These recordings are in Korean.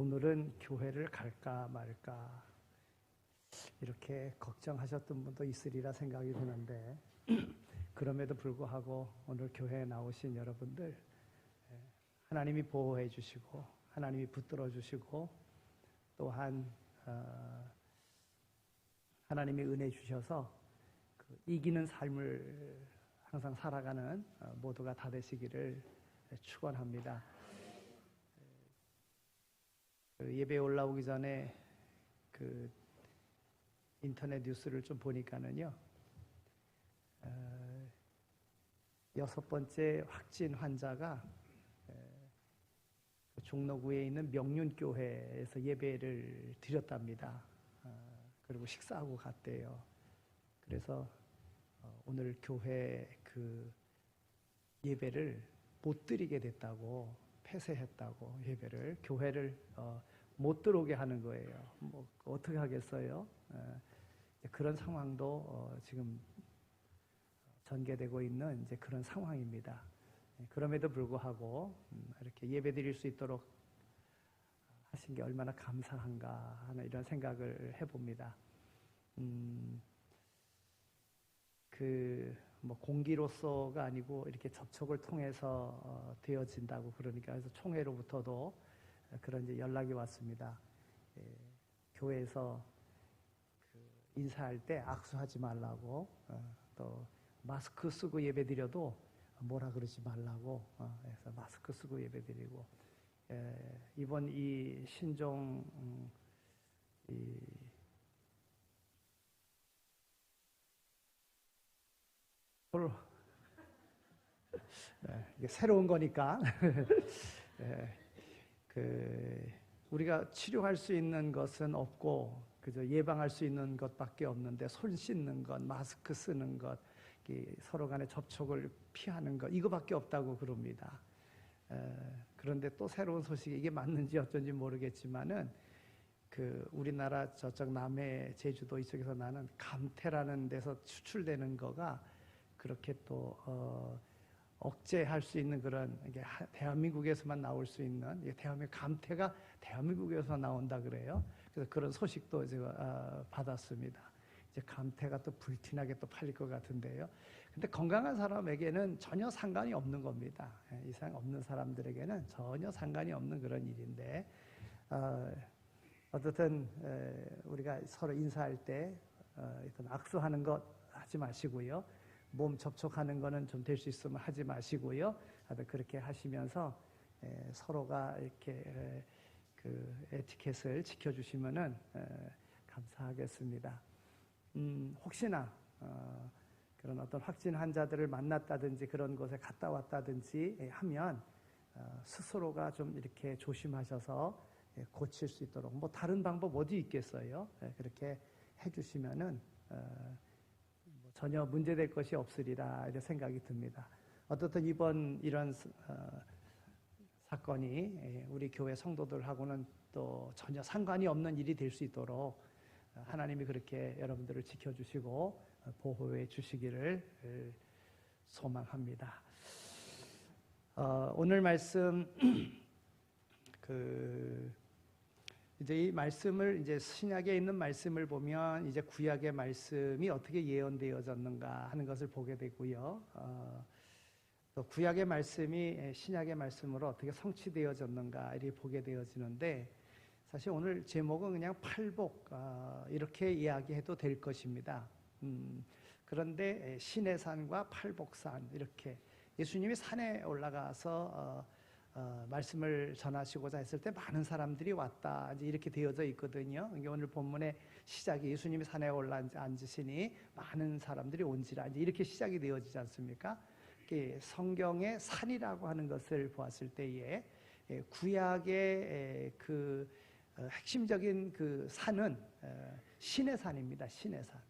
오늘은 교회를 갈까 말까 이렇게 걱정하셨던 분도 있으리라 생각이 드는데 그럼에도 불구하고 오늘 교회에 나오신 여러분들 하나님이 보호해 주시고 하나님이 붙들어 주시고 또한 하나님이 은혜 주셔서 이기는 삶을 항상 살아가는 모두가 다 되시기를 축원합니다. 예배에 올라오기 전에 인터넷 뉴스를 좀 보니까는요, 6번째 확진 환자가 종로구에 있는 명륜교회에서 예배를 드렸답니다. 그리고 식사하고 갔대요. 그래서 오늘 교회 예배를 못 드리게 됐다고, 폐쇄했다고, 예배를, 교회를 못 들어오게 하는 거예요. 뭐 어떻게 하겠어요? 그런 상황도 지금 전개되고 있는 이제 그런 상황입니다. 그럼에도 불구하고 이렇게 예배 드릴 수 있도록 하신 게 얼마나 감사한가 하는 이런 생각을 해봅니다. 뭐 공기로서가 아니고 이렇게 접촉을 통해서 되어진다고 그러니까 그래서 총회로부터도 그런 이제 연락이 왔습니다. 교회에서 인사할 때 악수하지 말라고, 또 마스크 쓰고 예배드려도 뭐라 그러지 말라고, 그래서 마스크 쓰고 예배드리고, 이번 이 신종 이게 새로운 거니까 우리가 치료할 수 있는 것은 없고 그저 예방할 수 있는 것밖에 없는데 손 씻는 것, 마스크 쓰는 것, 서로 간의 접촉을 피하는 것 이거밖에 없다고 그럽니다. 그런데 또 새로운 소식이 이게 맞는지 어쩐지 모르겠지만은 우리나라 저쪽 남해 제주도 이쪽에서 나는 감태라는 데서 추출되는 거가 그렇게 또 억제할 수 있는 그런 이게 대한민국에서만 나올 수 있는 대한민국 감태가 대한민국에서 나온다 그래요. 그래서 그런 소식도 제가 받았습니다. 이제 감태가 또 불티나게 또 팔릴 것 같은데요. 근데 건강한 사람에게는 전혀 상관이 없는 겁니다. 이상 없는 사람들에게는 전혀 상관이 없는 그런 일인데 어쨌든 우리가 서로 인사할 때 악수하는 것 하지 마시고요. 몸 접촉하는 거는 좀 될 수 있으면 하지 마시고요. 그렇게 하시면서 서로가 이렇게 에티켓을 지켜주시면은 감사하겠습니다. 혹시나 그런 어떤 확진 환자들을 만났다든지 그런 곳에 갔다 왔다든지 하면 스스로가 좀 이렇게 조심하셔서 고칠 수 있도록 뭐 다른 방법 어디 있겠어요? 그렇게 해주시면은 전혀 문제될 것이 없으리라 이런 생각이 듭니다. 어떻든 이번 이런 사건이 우리 교회 성도들하고는 또 전혀 상관이 없는 일이 될 수 있도록 하나님이 그렇게 여러분들을 지켜주시고 보호해 주시기를 소망합니다. 오늘 말씀 이제 이 말씀을 이제 신약에 있는 말씀을 보면 이제 구약의 말씀이 어떻게 예언되어졌는가 하는 것을 보게 되고요. 또 구약의 말씀이 신약의 말씀으로 어떻게 성취되어졌는가 이렇게 보게 되어지는데 사실 오늘 제목은 그냥 팔복 이렇게 이야기해도 될 것입니다. 그런데 신의 산과 팔복산 이렇게 예수님이 산에 올라가서 말씀을 전하시고자 했을 때 많은 사람들이 왔다 이렇게 되어져 있거든요. 오늘 본문의 시작이 예수님이 산에 올라앉으시니 많은 사람들이 온지라 이렇게 시작이 되어지지 않습니까? 성경의 산이라고 하는 것을 보았을 때에 구약의 핵심적인 산은 신의 산입니다. 신의 산.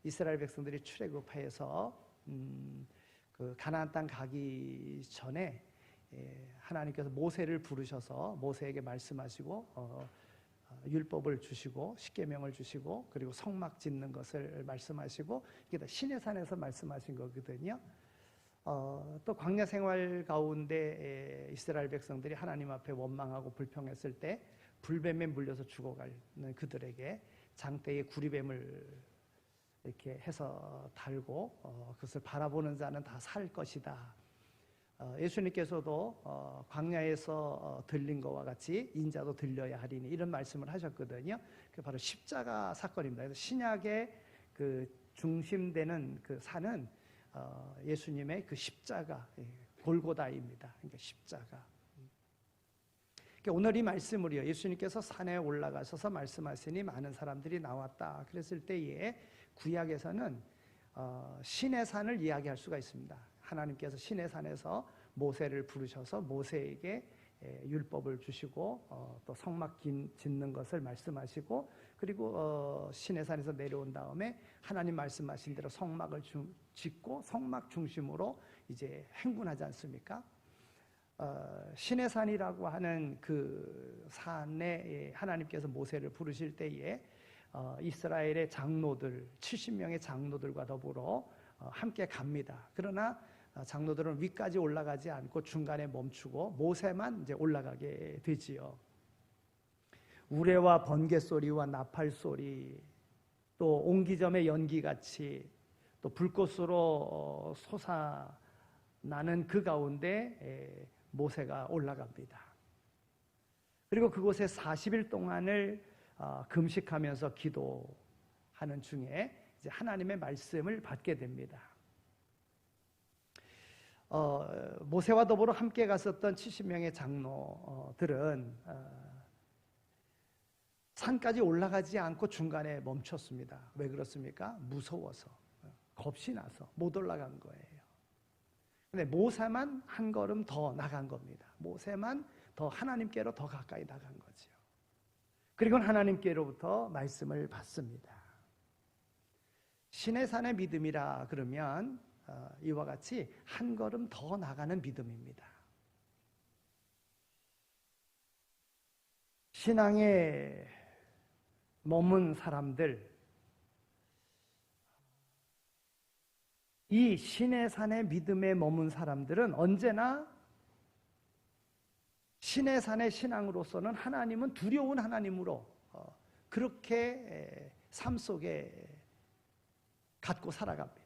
이스라엘 백성들이 출애굽해서 가나안 땅 가기 전에 하나님께서 모세를 부르셔서 모세에게 말씀하시고 율법을 주시고 십계명을 주시고 그리고 성막 짓는 것을 말씀하시고 이게 다 신의 산에서 말씀하신 거거든요. 또 광야 생활 가운데 이스라엘 백성들이 하나님 앞에 원망하고 불평했을 때 불뱀에 물려서 죽어가는 그들에게 장대에 구리뱀을 이렇게 해서 달고 그것을 바라보는 자는 다 살 것이다. 예수님께서도 광야에서 들린 것과 같이 인자도 들려야 하리니 이런 말씀을 하셨거든요. 그게 바로 십자가 사건입니다. 그래서 신약의 그 중심되는 그 산은 예수님의 그 십자가 골고다입니다. 그러니까 십자가. 그러니까 오늘 이 말씀을요, 예수님께서 산에 올라가셔서 말씀하시니 많은 사람들이 나왔다. 그랬을 때에 구약에서는 신의 산을 이야기할 수가 있습니다. 하나님께서 신의 산에서 모세를 부르셔서 모세에게 율법을 주시고 또 성막 짓는 것을 말씀하시고, 그리고 신의 산에서 내려온 다음에 하나님 말씀하신 대로 성막을 짓고 성막 중심으로 이제 행군하지 않습니까? 신의 산이라고 하는 그 산에 하나님께서 모세를 부르실 때에 이스라엘의 장로들 70명의 장로들과 더불어 함께 갑니다. 그러나 장로들은 위까지 올라가지 않고 중간에 멈추고 모세만 이제 올라가게 되지요. 우레와 번개 소리와 나팔 소리, 또 옹기점의 연기같이 또 불꽃으로 솟아나는 그 가운데 모세가 올라갑니다. 그리고 그곳에 40일 동안을 금식하면서 기도하는 중에 이제 하나님의 말씀을 받게 됩니다. 모세와 더불어 함께 갔었던 70명의 장로들은 산까지 올라가지 않고 중간에 멈췄습니다. 왜 그렇습니까? 무서워서, 겁이 나서 못 올라간 거예요. 근데 모세만 한 걸음 더 나간 겁니다. 모세만 더 하나님께로 더 가까이 나간 거죠. 그리고 하나님께로부터 말씀을 받습니다. 신의 산의 믿음이라 그러면 이와 같이 한 걸음 더 나가는 믿음입니다. 신앙에 머문 사람들, 이 신의 산의 믿음에 머문 사람들은 언제나 신의 산의 신앙으로서는 하나님은 두려운 하나님으로 그렇게 삶 속에 갖고 살아갑니다.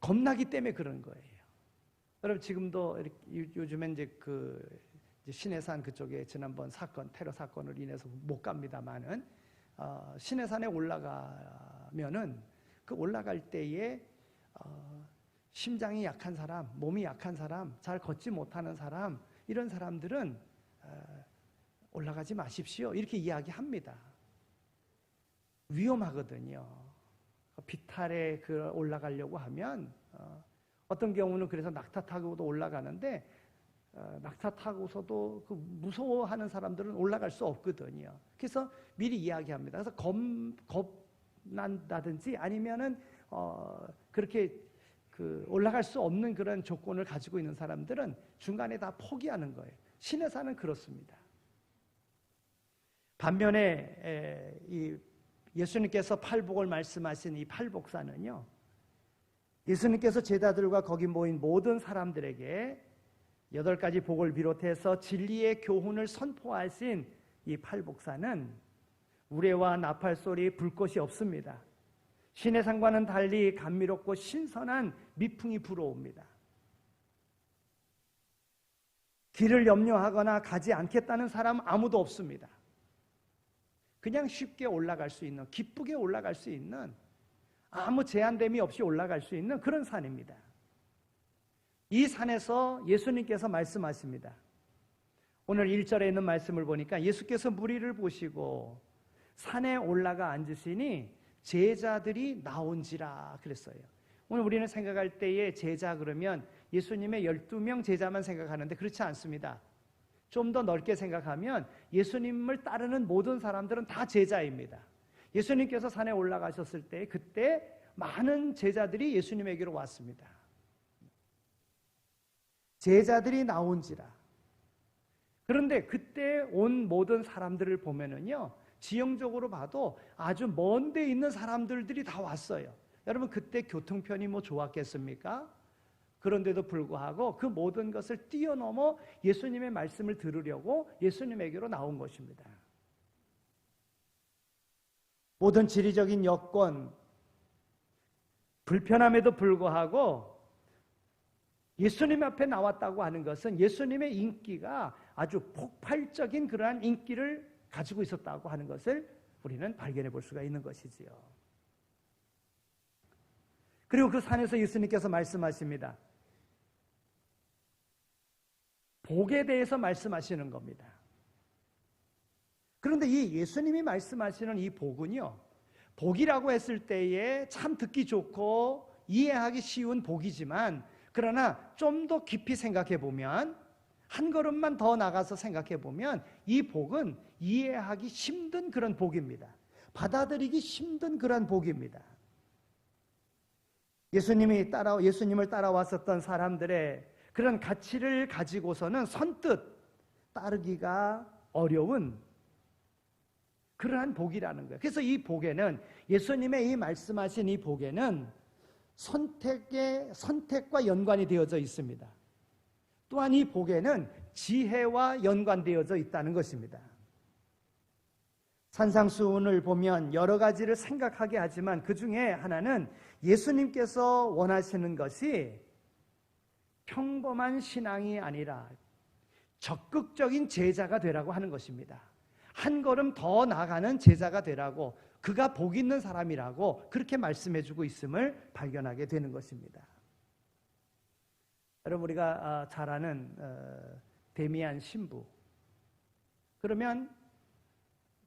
겁나기 때문에 그런 거예요. 여러분 지금도 요즘엔 이제 신의 산 그쪽에 지난번 사건, 테러 사건으로 인해서 못 갑니다만은 신의 산에 올라가면은 그 올라갈 때에 심장이 약한 사람, 몸이 약한 사람, 잘 걷지 못하는 사람, 이런 사람들은 올라가지 마십시오 이렇게 이야기합니다. 위험하거든요. 비탈에 올라가려고 하면 어떤 경우는 그래서 낙타 타고도 올라가는데 낙타 타고서도 그 무서워하는 사람들은 올라갈 수 없거든요. 그래서 미리 이야기합니다. 그래서 겁난다든지 아니면은 그렇게 올라갈 수 없는 그런 조건을 가지고 있는 사람들은 중간에 다 포기하는 거예요. 신의 산은 그렇습니다. 반면에 예수님께서 팔복을 말씀하신 이 팔복산은요, 예수님께서 제자들과 거기 모인 모든 사람들에게 8가지 복을 비롯해서 진리의 교훈을 선포하신 이 팔복산은 우레와 나팔 소리, 불꽃이 없습니다. 신의 산과는 달리 감미롭고 신선한 미풍이 불어옵니다. 길을 염려하거나 가지 않겠다는 사람 아무도 없습니다. 그냥 쉽게 올라갈 수 있는, 기쁘게 올라갈 수 있는, 아무 제한됨이 없이 올라갈 수 있는 그런 산입니다. 이 산에서 예수님께서 말씀하십니다. 오늘 1절에 있는 말씀을 보니까 예수께서 무리를 보시고 산에 올라가 앉으시니 제자들이 나온지라 그랬어요. 오늘 우리는 생각할 때에 제자 그러면 예수님의 12명 제자만 생각하는데 그렇지 않습니다. 좀 더 넓게 생각하면 예수님을 따르는 모든 사람들은 다 제자입니다. 예수님께서 산에 올라가셨을 때 그때 많은 제자들이 예수님에게로 왔습니다. 제자들이 나온지라. 그런데 그때 온 모든 사람들을 보면은요, 지형적으로 봐도 아주 먼 데 있는 사람들이 다 왔어요. 여러분 그때 교통편이 뭐 좋았겠습니까? 그런데도 불구하고 그 모든 것을 뛰어넘어 예수님의 말씀을 들으려고 예수님에게로 나온 것입니다. 모든 지리적인 여건, 불편함에도 불구하고 예수님 앞에 나왔다고 하는 것은 예수님의 인기가 아주 폭발적인 그러한 인기를 가지고 있었다고 하는 것을 우리는 발견해 볼 수가 있는 것이지요. 그리고 그 산에서 예수님께서 말씀하십니다. 복에 대해서 말씀하시는 겁니다. 그런데 이 예수님이 말씀하시는 이 복은요, 복이라고 했을 때에 참 듣기 좋고 이해하기 쉬운 복이지만, 그러나 좀 더 깊이 생각해 보면, 한 걸음만 더 나가서 생각해 보면 이 복은 이해하기 힘든 그런 복입니다. 받아들이기 힘든 그런 복입니다. 예수님을 따라왔었던 사람들의 그런 가치를 가지고서는 선뜻 따르기가 어려운 그러한 복이라는 거예요. 그래서 이 복에는, 예수님의 이 말씀하신 이 복에는 선택과 연관이 되어져 있습니다. 또한 이 복에는 지혜와 연관되어져 있다는 것입니다. 산상수훈을 보면 여러 가지를 생각하게 하지만 그 중에 하나는 예수님께서 원하시는 것이 평범한 신앙이 아니라 적극적인 제자가 되라고 하는 것입니다. 한 걸음 더 나가는 제자가 되라고, 그가 복 있는 사람이라고 그렇게 말씀해주고 있음을 발견하게 되는 것입니다. 여러분, 우리가 잘 아는 데미안 신부, 그러면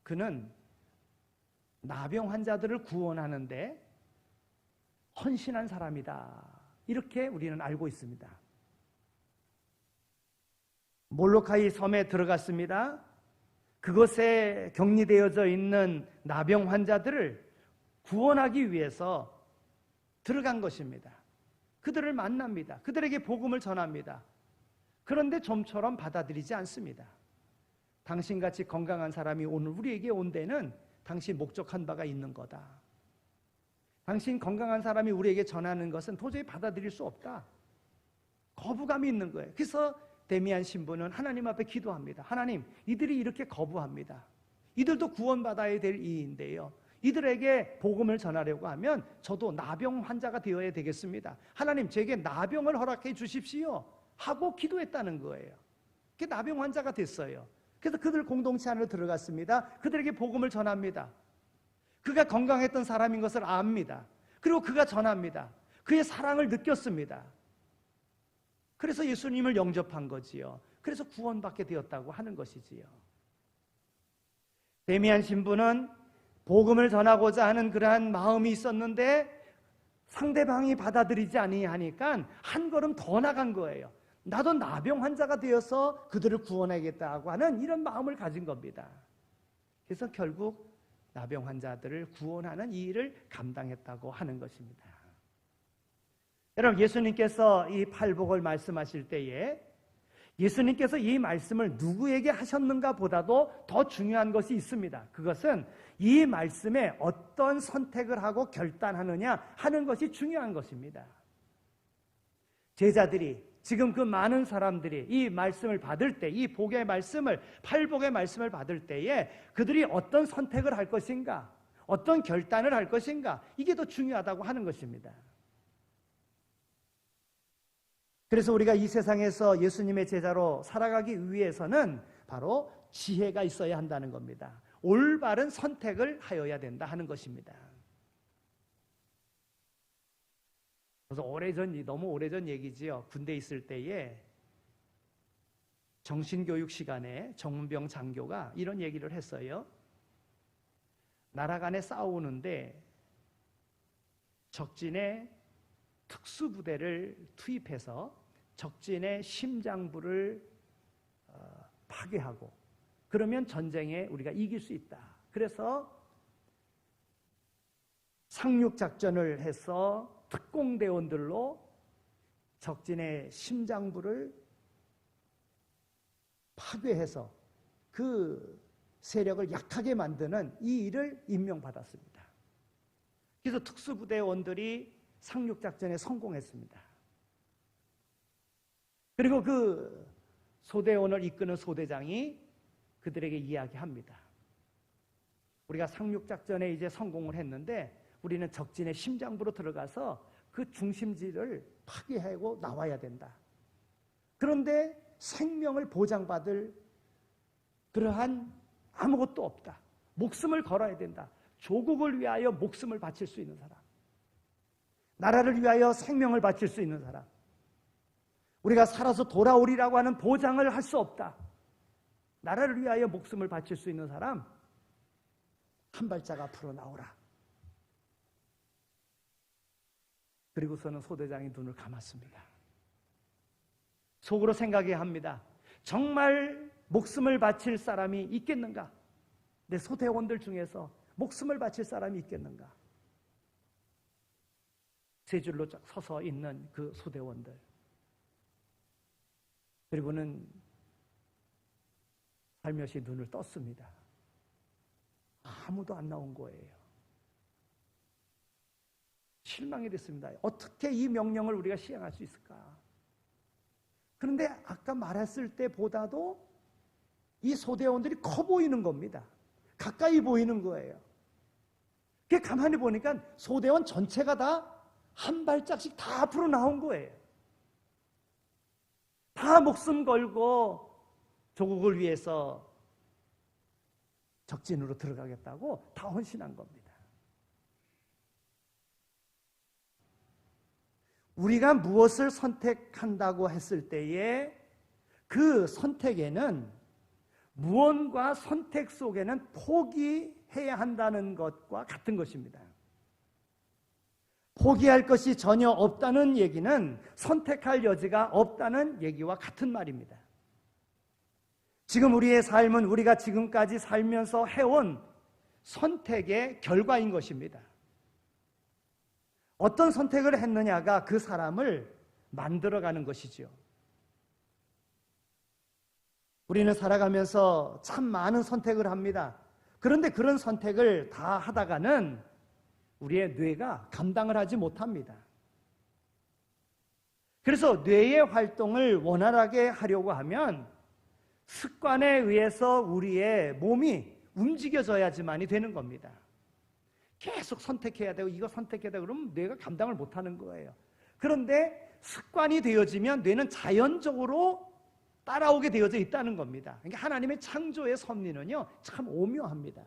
그는 나병 환자들을 구원하는데 헌신한 사람이다, 이렇게 우리는 알고 있습니다. 몰로카이 섬에 들어갔습니다. 그것에 격리되어져 있는 나병 환자들을 구원하기 위해서 들어간 것입니다. 그들을 만납니다. 그들에게 복음을 전합니다. 그런데 좀처럼 받아들이지 않습니다. 당신같이 건강한 사람이 오늘 우리에게 온 데는 당신 목적한 바가 있는 거다. 당신 건강한 사람이 우리에게 전하는 것은 도저히 받아들일 수 없다. 거부감이 있는 거예요. 그래서 데미안 신부는 하나님 앞에 기도합니다. 하나님, 이들이 이렇게 거부합니다. 이들도 구원받아야 될 이인데요, 이들에게 복음을 전하려고 하면 저도 나병 환자가 되어야 되겠습니다. 하나님, 제게 나병을 허락해 주십시오 하고 기도했다는 거예요. 그게 나병 환자가 됐어요. 그래서 그들 공동체 안으로 들어갔습니다. 그들에게 복음을 전합니다. 그가 건강했던 사람인 것을 압니다. 그리고 그가 전합니다. 그의 사랑을 느꼈습니다. 그래서 예수님을 영접한 거지요. 그래서 구원받게 되었다고 하는 것이지요. 데미안 신부는 복음을 전하고자 하는 그러한 마음이 있었는데 상대방이 받아들이지 아니하니까 한 걸음 더 나간 거예요. 나도 나병 환자가 되어서 그들을 구원하겠다고 하는 이런 마음을 가진 겁니다. 그래서 결국 나병 환자들을 구원하는 이 일을 감당했다고 하는 것입니다. 여러분, 예수님께서 이 팔복을 말씀하실 때에 예수님께서 이 말씀을 누구에게 하셨는가 보다도 더 중요한 것이 있습니다. 그것은 이 말씀에 어떤 선택을 하고 결단하느냐 하는 것이 중요한 것입니다. 제자들이, 지금 그 많은 사람들이 이 말씀을 받을 때, 이 복의 말씀을, 팔복의 말씀을 받을 때에 그들이 어떤 선택을 할 것인가, 어떤 결단을 할 것인가, 이게 더 중요하다고 하는 것입니다. 그래서 우리가 이 세상에서 예수님의 제자로 살아가기 위해서는 바로 지혜가 있어야 한다는 겁니다. 올바른 선택을 하여야 된다 하는 것입니다. 그래서 너무 오래전 얘기지요. 군대에 있을 때에 정신교육 시간에 정문병 장교가 이런 얘기를 했어요. 나라 간에 싸우는데 적진에 특수부대를 투입해서 적진의 심장부를 파괴하고, 그러면 전쟁에 우리가 이길 수 있다. 그래서 상륙작전을 해서 특공대원들로 적진의 심장부를 파괴해서 그 세력을 약하게 만드는 이 일을 임명받았습니다. 그래서 특수부대원들이 상륙작전에 성공했습니다. 그리고 그 소대원을 이끄는 소대장이 그들에게 이야기합니다. 우리가 상륙작전에 이제 성공을 했는데 우리는 적진의 심장부로 들어가서 그 중심지를 파괴하고 나와야 된다. 그런데 생명을 보장받을 그러한 아무것도 없다. 목숨을 걸어야 된다. 조국을 위하여 목숨을 바칠 수 있는 사람, 나라를 위하여 생명을 바칠 수 있는 사람, 우리가 살아서 돌아오리라고 하는 보장을 할 수 없다. 나라를 위하여 목숨을 바칠 수 있는 사람, 한 발짝 앞으로 나오라. 그리고서는 소대장이 눈을 감았습니다. 속으로 생각해야 합니다. 정말 목숨을 바칠 사람이 있겠는가? 내 소대원들 중에서 목숨을 바칠 사람이 있겠는가? 세 줄로 쫙 서서 있는 그 소대원들. 그리고는 살며시 눈을 떴습니다. 아무도 안 나온 거예요. 실망이 됐습니다. 어떻게 이 명령을 우리가 시행할 수 있을까? 그런데 아까 말했을 때보다도 이 소대원들이 커 보이는 겁니다. 가까이 보이는 거예요. 가만히 보니까 소대원 전체가 다 한 발짝씩 다 앞으로 나온 거예요. 다 목숨 걸고 조국을 위해서 적진으로 들어가겠다고 다 헌신한 겁니다. 우리가 무엇을 선택한다고 했을 때에 그 선택에는 무언가 선택 속에는 포기해야 한다는 것과 같은 것입니다. 포기할 것이 전혀 없다는 얘기는 선택할 여지가 없다는 얘기와 같은 말입니다. 지금 우리의 삶은 우리가 지금까지 살면서 해온 선택의 결과인 것입니다. 어떤 선택을 했느냐가 그 사람을 만들어가는 것이지요. 우리는 살아가면서 참 많은 선택을 합니다. 그런데 그런 선택을 다 하다가는 우리의 뇌가 감당을 하지 못합니다. 그래서 뇌의 활동을 원활하게 하려고 하면 습관에 의해서 우리의 몸이 움직여져야지만이 되는 겁니다. 계속 선택해야 되고 이거 선택해야 되고 그러면 뇌가 감당을 못하는 거예요. 그런데 습관이 되어지면 뇌는 자연적으로 따라오게 되어져 있다는 겁니다. 그러니까 하나님의 창조의 섭리는요 참 오묘합니다.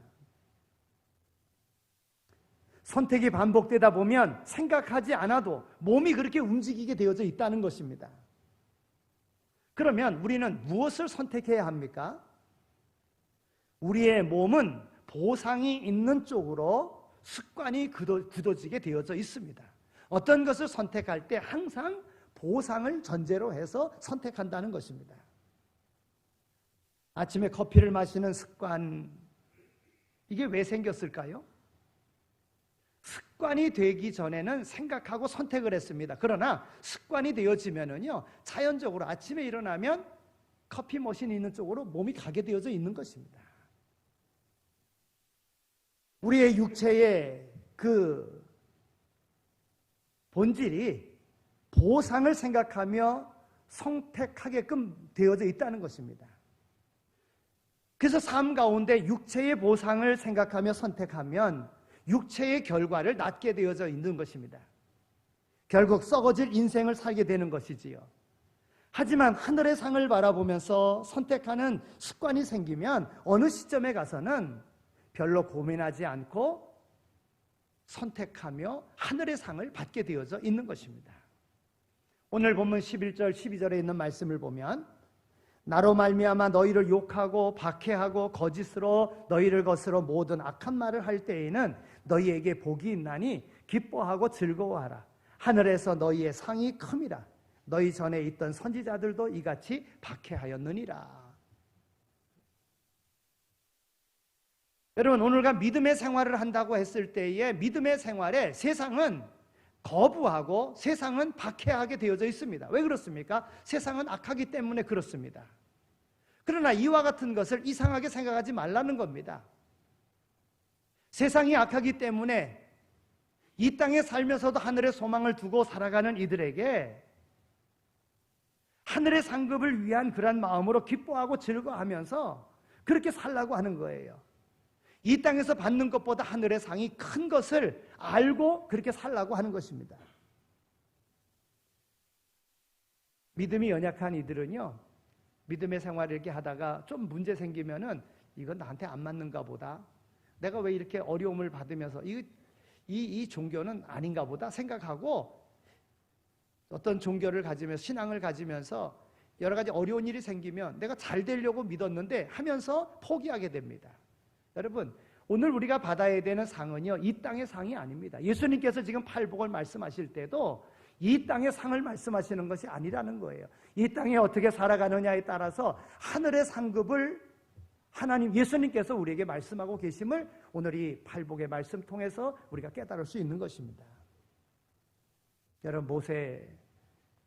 선택이 반복되다 보면 생각하지 않아도 몸이 그렇게 움직이게 되어져 있다는 것입니다. 그러면 우리는 무엇을 선택해야 합니까? 우리의 몸은 보상이 있는 쪽으로 습관이 굳어지게 되어져 있습니다. 어떤 것을 선택할 때 항상 보상을 전제로 해서 선택한다는 것입니다. 아침에 커피를 마시는 습관, 이게 왜 생겼을까요? 습관이 되기 전에는 생각하고 선택을 했습니다. 그러나 습관이 되어지면은요, 자연적으로 아침에 일어나면 커피 머신이 있는 쪽으로 몸이 가게 되어져 있는 것입니다. 우리의 육체의 그 본질이 보상을 생각하며 선택하게끔 되어져 있다는 것입니다. 그래서 삶 가운데 육체의 보상을 생각하며 선택하면 육체의 결과를 낳게 되어져 있는 것입니다. 결국 썩어질 인생을 살게 되는 것이지요. 하지만 하늘의 상을 바라보면서 선택하는 습관이 생기면 어느 시점에 가서는 별로 고민하지 않고 선택하며 하늘의 상을 받게 되어져 있는 것입니다. 오늘 본문 11절, 12절에 있는 말씀을 보면 나로 말미암아 너희를 욕하고 박해하고 거짓으로 너희를 거스러 모든 악한 말을 할 때에는 너희에게 복이 있나니 기뻐하고 즐거워하라. 하늘에서 너희의 상이 큼이라. 너희 전에 있던 선지자들도 이같이 박해하였느니라. 여러분, 오늘과 믿음의 생활을 한다고 했을 때에 믿음의 생활에 세상은 거부하고 세상은 박해하게 되어져 있습니다. 왜 그렇습니까? 세상은 악하기 때문에 그렇습니다. 그러나 이와 같은 것을 이상하게 생각하지 말라는 겁니다. 세상이 악하기 때문에 이 땅에 살면서도 하늘의 소망을 두고 살아가는 이들에게 하늘의 상급을 위한 그런 마음으로 기뻐하고 즐거워하면서 그렇게 살라고 하는 거예요. 이 땅에서 받는 것보다 하늘의 상이 큰 것을 알고 그렇게 살라고 하는 것입니다. 믿음이 연약한 이들은요, 믿음의 생활을 이렇게 하다가 좀 문제 생기면은 이건 나한테 안 맞는가 보다, 내가 왜 이렇게 어려움을 받으면서 이 종교는 아닌가 보다 생각하고 어떤 종교를 가지면서, 신앙을 가지면서 여러 가지 어려운 일이 생기면 내가 잘 되려고 믿었는데 하면서 포기하게 됩니다. 여러분, 오늘 우리가 받아야 되는 상은요, 이 땅의 상이 아닙니다. 예수님께서 지금 팔복을 말씀하실 때도 이 땅의 상을 말씀하시는 것이 아니라는 거예요. 이 땅에 어떻게 살아가느냐에 따라서 하늘의 상급을 하나님, 예수님께서 우리에게 말씀하고 계심을 오늘 이 팔복의 말씀 통해서 우리가 깨달을 수 있는 것입니다. 여러분, 모세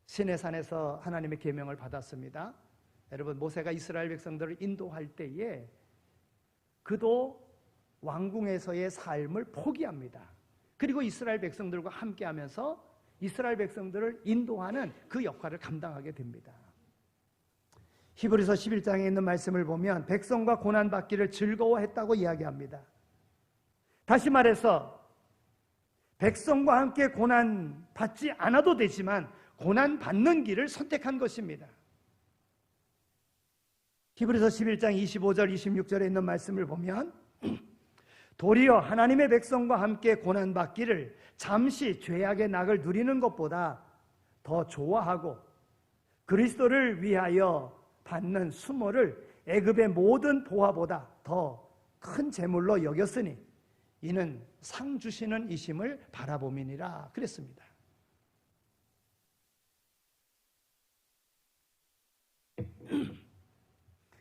시내산에서 하나님의 계명을 받았습니다. 여러분, 모세가 이스라엘 백성들을 인도할 때에 그도 왕궁에서의 삶을 포기합니다. 그리고 이스라엘 백성들과 함께하면서 이스라엘 백성들을 인도하는 그 역할을 감당하게 됩니다. 히브리서 11장에 있는 말씀을 보면 백성과 고난받기를 즐거워했다고 이야기합니다. 다시 말해서 백성과 함께 고난받지 않아도 되지만 고난받는 길을 선택한 것입니다. 히브리서 11장 25절 26절에 있는 말씀을 보면 도리어 하나님의 백성과 함께 고난받기를 잠시 죄악의 낙을 누리는 것보다 더 좋아하고 그리스도를 위하여 받는 수모를 애굽의 모든 보화보다 더 큰 재물로 여겼으니 이는 상 주시는 이심을 바라봄이니라 그랬습니다.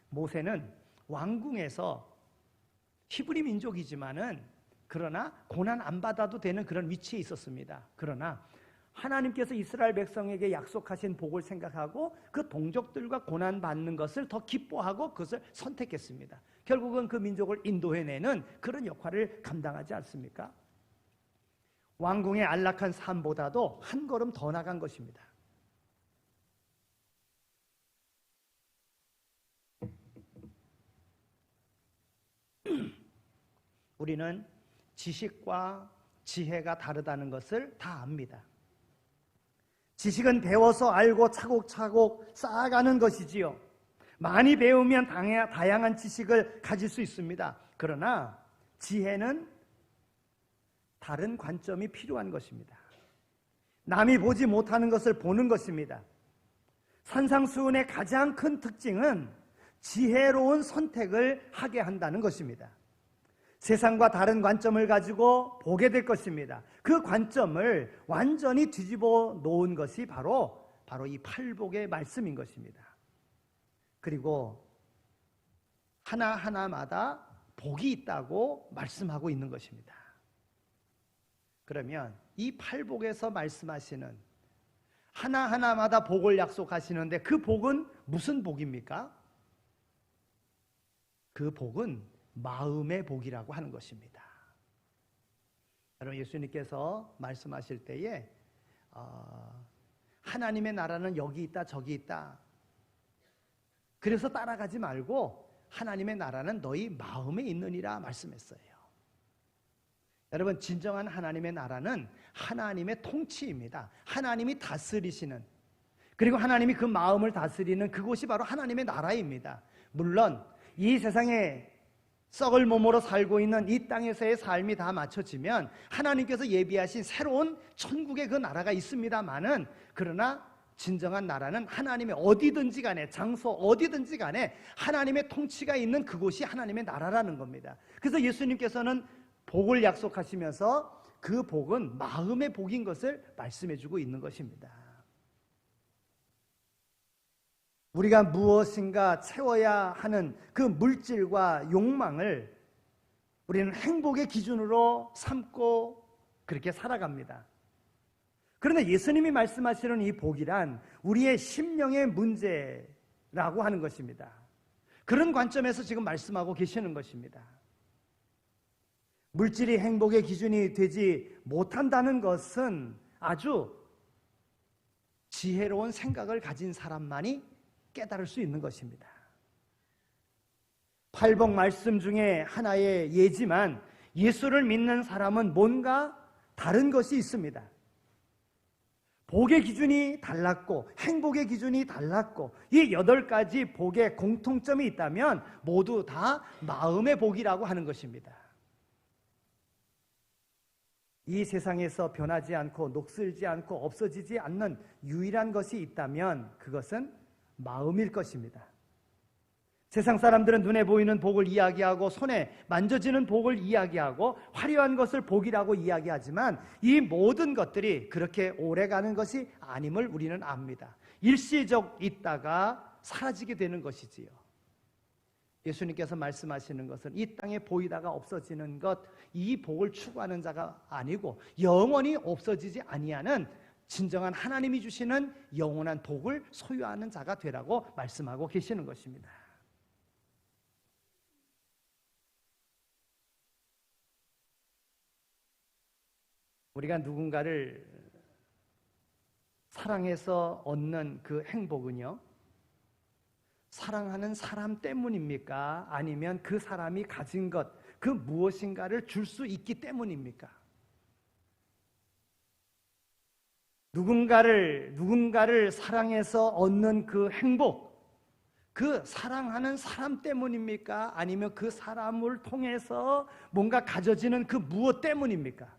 모세는 왕궁에서 히브리 민족이지만은 그러나 고난 안 받아도 되는 그런 위치에 있었습니다. 그러나 하나님께서 이스라엘 백성에게 약속하신 복을 생각하고 그 동족들과 고난 받는 것을 더 기뻐하고 그것을 선택했습니다. 결국은 그 민족을 인도해내는 그런 역할을 감당하지 않습니까? 왕궁의 안락한 삶보다도 한 걸음 더 나간 것입니다. 우리는 지식과 지혜가 다르다는 것을 다 압니다. 지식은 배워서 알고 차곡차곡 쌓아가는 것이지요. 많이 배우면 다양한 지식을 가질 수 있습니다. 그러나 지혜는 다른 관점이 필요한 것입니다. 남이 보지 못하는 것을 보는 것입니다. 산상수훈의 가장 큰 특징은 지혜로운 선택을 하게 한다는 것입니다. 세상과 다른 관점을 가지고 보게 될 것입니다. 그 관점을 완전히 뒤집어 놓은 것이 바로 이 팔복의 말씀인 것입니다. 그리고 하나하나마다 복이 있다고 말씀하고 있는 것입니다. 그러면 이 팔복에서 말씀하시는 하나하나마다 복을 약속하시는데 그 복은 무슨 복입니까? 그 복은 마음의 복이라고 하는 것입니다. 여러분, 예수님께서 말씀하실 때에 하나님의 나라는 여기 있다 저기 있다, 그래서 따라가지 말고 하나님의 나라는 너희 마음에 있느니라 말씀했어요. 여러분, 진정한 하나님의 나라는 하나님의 통치입니다. 하나님이 다스리시는, 그리고 하나님이 그 마음을 다스리는 그곳이 바로 하나님의 나라입니다. 물론 이 세상에 썩을 몸으로 살고 있는 이 땅에서의 삶이 다 맞춰지면 하나님께서 예비하신 새로운 천국의 그 나라가 있습니다마는, 그러나 진정한 나라는 하나님의 어디든지 간에, 장소 어디든지 간에 하나님의 통치가 있는 그곳이 하나님의 나라라는 겁니다. 그래서 예수님께서는 복을 약속하시면서 그 복은 마음의 복인 것을 말씀해주고 있는 것입니다. 우리가 무엇인가 채워야 하는 그 물질과 욕망을 우리는 행복의 기준으로 삼고 그렇게 살아갑니다. 그런데 예수님이 말씀하시는 이 복이란 우리의 심령의 문제라고 하는 것입니다. 그런 관점에서 지금 말씀하고 계시는 것입니다. 물질이 행복의 기준이 되지 못한다는 것은 아주 지혜로운 생각을 가진 사람만이 깨달을 수 있는 것입니다. 팔복 말씀 중에 하나의 예지만 예수를 믿는 사람은 뭔가 다른 것이 있습니다. 복의 기준이 달랐고 행복의 기준이 달랐고 이 8가지 복의 공통점이 있다면 모두 다 마음의 복이라고 하는 것입니다. 이 세상에서 변하지 않고 녹슬지 않고 없어지지 않는 유일한 것이 있다면 그것은 마음일 것입니다. 세상 사람들은 눈에 보이는 복을 이야기하고 손에 만져지는 복을 이야기하고 화려한 것을 복이라고 이야기하지만 이 모든 것들이 그렇게 오래가는 것이 아님을 우리는 압니다. 일시적 있다가 사라지게 되는 것이지요. 예수님께서 말씀하시는 것은 이 땅에 보이다가 없어지는 것, 이 복을 추구하는 자가 아니고 영원히 없어지지 아니하는 진정한 하나님이 주시는 영원한 복을 소유하는 자가 되라고 말씀하고 계시는 것입니다. 우리가 누군가를 사랑해서 얻는 그 행복은요, 사랑하는 사람 때문입니까? 아니면 그 사람이 가진 것, 그 무엇인가를 줄 수 있기 때문입니까? 누군가를 사랑해서 얻는 그 행복, 그 사랑하는 사람 때문입니까? 아니면 그 사람을 통해서 뭔가 가져지는 그 무엇 때문입니까?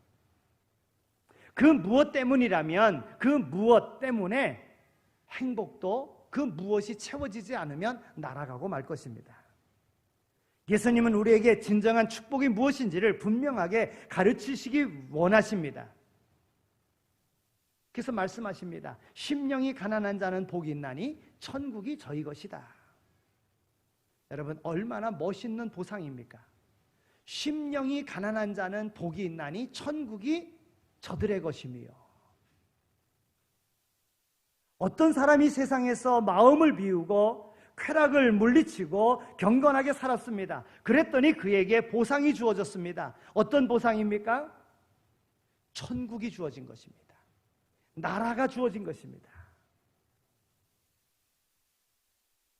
그 무엇 때문이라면 그 무엇 때문에 행복도 그 무엇이 채워지지 않으면 날아가고 말 것입니다. 예수님은 우리에게 진정한 축복이 무엇인지를 분명하게 가르치시기 원하십니다. 그래서 말씀하십니다. 심령이 가난한 자는 복이 있나니 천국이 저희 것이다. 여러분, 얼마나 멋있는 보상입니까? 심령이 가난한 자는 복이 있나니 천국이 저들의 것이며. 어떤 사람이 세상에서 마음을 비우고 쾌락을 물리치고 경건하게 살았습니다. 그랬더니 그에게 보상이 주어졌습니다. 어떤 보상입니까? 천국이 주어진 것입니다. 나라가 주어진 것입니다.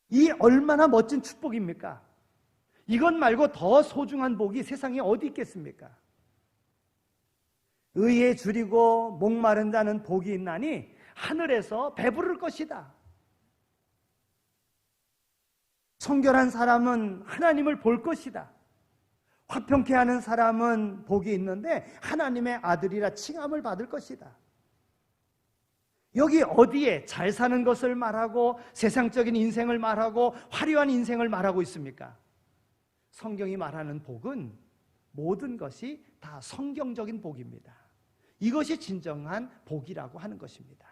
이 얼마나 멋진 축복입니까? 이것 말고 더 소중한 복이 세상에 어디 있겠습니까? 의에 줄이고 목마른 자는 복이 있나니 하늘에서 배부를 것이다. 청결한 사람은 하나님을 볼 것이다. 화평케 하는 사람은 복이 있는데 하나님의 아들이라 칭함을 받을 것이다. 여기 어디에 잘 사는 것을 말하고 세상적인 인생을 말하고 화려한 인생을 말하고 있습니까? 성경이 말하는 복은 모든 것이 다 성경적인 복입니다. 이것이 진정한 복이라고 하는 것입니다.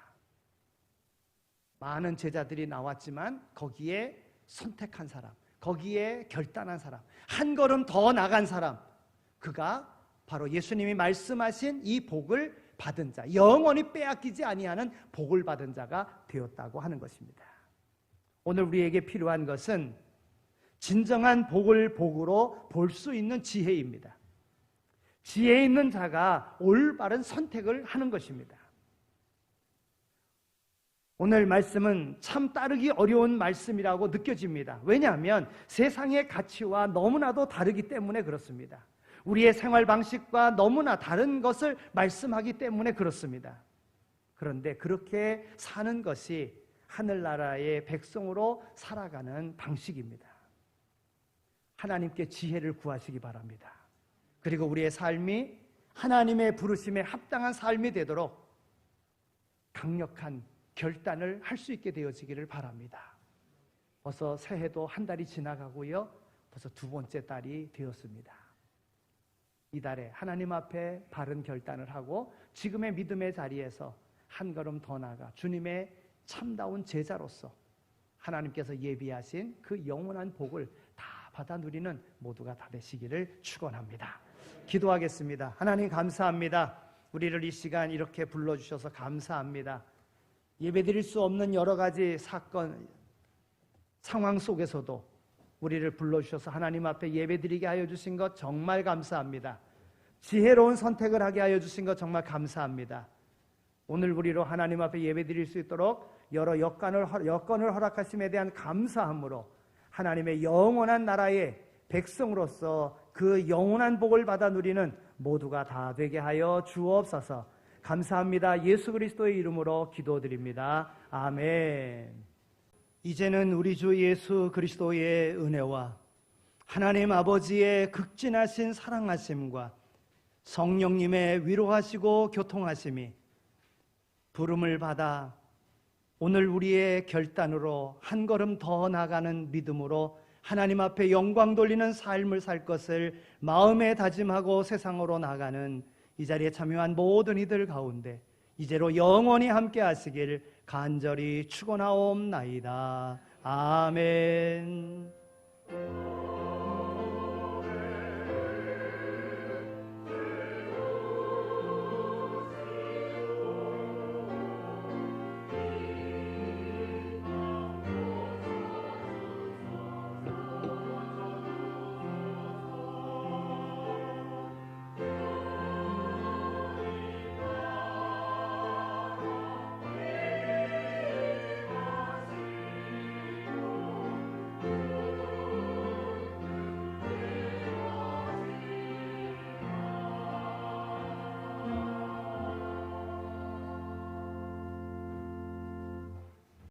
많은 제자들이 나왔지만 거기에 선택한 사람, 거기에 결단한 사람, 한 걸음 더 나간 사람, 그가 바로 예수님이 말씀하신 이 복을 받은 자, 영원히 빼앗기지 아니하는 복을 받은 자가 되었다고 하는 것입니다. 오늘 우리에게 필요한 것은 진정한 복을 복으로 볼 수 있는 지혜입니다. 지혜 있는 자가 올바른 선택을 하는 것입니다. 오늘 말씀은 참 따르기 어려운 말씀이라고 느껴집니다. 왜냐하면 세상의 가치와 너무나도 다르기 때문에 그렇습니다. 우리의 생활 방식과 너무나 다른 것을 말씀하기 때문에 그렇습니다. 그런데 그렇게 사는 것이 하늘나라의 백성으로 살아가는 방식입니다. 하나님께 지혜를 구하시기 바랍니다. 그리고 우리의 삶이 하나님의 부르심에 합당한 삶이 되도록 강력한 결단을 할 수 있게 되어지기를 바랍니다. 벌써 새해도 한 달이 지나가고요. 벌써 두 번째 달이 되었습니다. 이 달에 하나님 앞에 바른 결단을 하고 지금의 믿음의 자리에서 한 걸음 더 나아가 주님의 참다운 제자로서 하나님께서 예비하신 그 영원한 복을 다 받아 누리는 모두가 다 되시기를 축원합니다. 기도하겠습니다. 하나님 감사합니다. 우리를 이 시간 이렇게 불러주셔서 감사합니다. 예배드릴 수 없는 여러 가지 사건, 상황 속에서도 우리를 불러주셔서 하나님 앞에 예배드리게 하여 주신 것 정말 감사합니다. 지혜로운 선택을 하게 하여 주신 것 정말 감사합니다. 오늘 우리로 하나님 앞에 예배드릴 수 있도록 여러 여건을 허락하심에 대한 감사함으로 하나님의 영원한 나라의 백성으로서 그 영원한 복을 받아 누리는 모두가 다 되게 하여 주옵소서. 감사합니다. 예수 그리스도의 이름으로 기도드립니다. 아멘. 이제는 우리 주 예수 그리스도의 은혜와 하나님 아버지의 극진하신 사랑하심과 성령님의 위로하시고 교통하심이 부름을 받아 오늘 우리의 결단으로 한 걸음 더 나가는 믿음으로 하나님 앞에 영광 돌리는 삶을 살 것을 마음에 다짐하고 세상으로 나가는 이 자리에 참여한 모든 이들 가운데 이제로 영원히 함께 하시길 간절히 축원하옵나이다. 아멘.